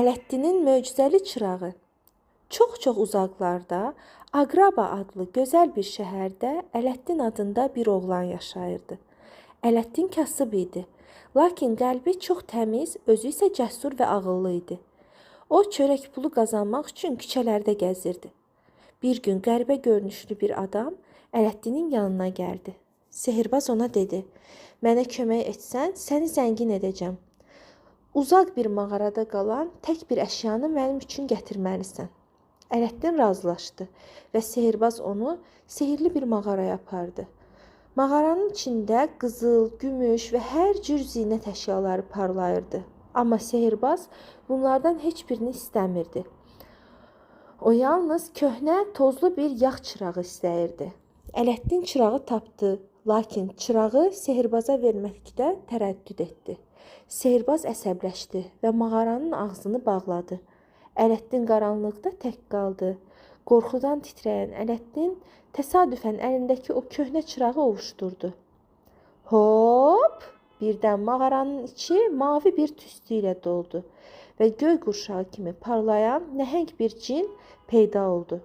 Ələddinin möcüzəli çırağı. Çox-çox uzaqlarda, Aqraba adlı gözəl bir şəhərdə Ələddin adında bir oğlan yaşayırdı. Ələddin kasıb idi, lakin qəlbi çox təmiz, özü isə cəsur və ağıllı idi. O, çörək pulu qazanmaq üçün küçələrdə gəzirdi. Bir gün qəribə görünüşlü bir adam Ələddinin yanına gəldi. Sehirbaz ona dedi: "Mənə kömək etsən, səni zəngin edəcəm. Uzaq bir mağarada qalan tək bir əşyanı mənim üçün gətirməlisən." Ələddin razılaşdı və sehirbaz onu sehirli bir mağaraya apardı. Mağaranın içində qızıl, gümüş və hər cür zinət əşyaları parlayırdı. Amma sehirbaz bunlardan heç birini istəmirdi. O yalnız köhnə, tozlu bir yağ çırağı istəyirdi. Ələddin çırağı tapdı, lakin çırağı sehirbaza verməkdə tərəddüd etdi. Sehirbaz əsəbləşdi və mağaranın ağzını bağladı. Ələddin qaranlıqda tək qaldı. Qorxudan titrəyən Ələddin təsadüfən əlindəki o köhnə çırağı ovuşdurdu. Hop! Birdən mağaranın içi mavi bir tüstü ilə doldu və göy qurşağı kimi parlayan nəhəng bir cin peyda oldu.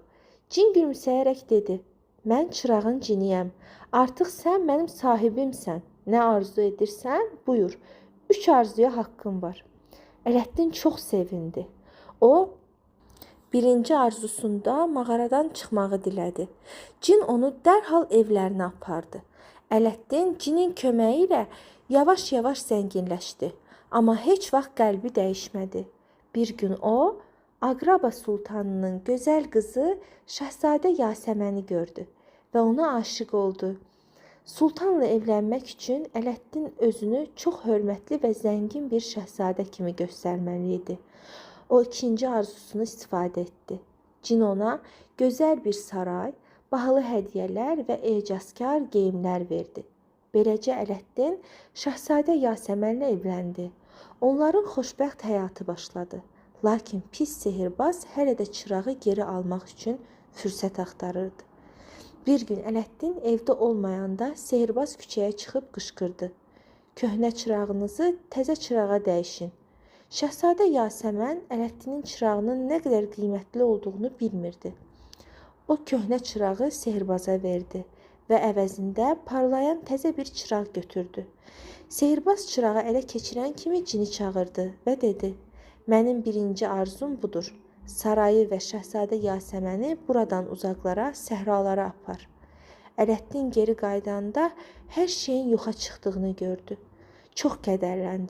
Cin gülümsəyərək dedi: "Mən çırağın ciniyəm. Artıq sən mənim sahibimsən. Nə arzu edirsən, buyur. 3 arzuya haqqın var." Ələddin çox sevindi. O, birinci arzusunda mağaradan çıxmağı dilədi. Cin onu dərhal evlərinə apardı. Ələddin cinin köməyi ilə yavaş-yavaş zənginləşdi. Amma heç vaxt qəlbi dəyişmədi. Bir gün o, Aqraba Sultanının gözəl qızı Şahzadə Yasəməni gördü və ona aşiq oldu. Sultanla evlənmək üçün Ələddin özünü çox hörmətli və zəngin bir şahzadə kimi göstərməli idi. O ikinci arzusunu istifadə etdi. Cin ona gözəl bir saray, bahalı hədiyyələr və ecazkar geyimlər verdi. Beləcə Ələddin Şahzadə Yasəmənlə evləndi. Onların xoşbəxt həyatı başladı. Lakin pis sehirbaz hələ də çırağı geri almaq üçün fürsət axtarırdı. Bir gün Ələddin evdə olmayanda sehirbaz küçəyə çıxıb qışqırdı: "Köhnə çırağınızı təzə çırağa dəyişin." Şahzadə Yasəmən Ələddinin çırağının nə qədər qiymətli olduğunu bilmirdi. O köhnə çırağı sehirbaza verdi və əvəzində parlayan təzə bir çıraq götürdü. Sehirbaz çırağı ələ keçirən kimi cini çağırdı və dedi: "Mənim birinci arzum budur. Sarayı və Şahzadə Yasəməni buradan uzaqlara, səhralara apar." Ələddin geri qayıdanda hər şeyin yoxa çıxdığını gördü. Çox kədərləndi.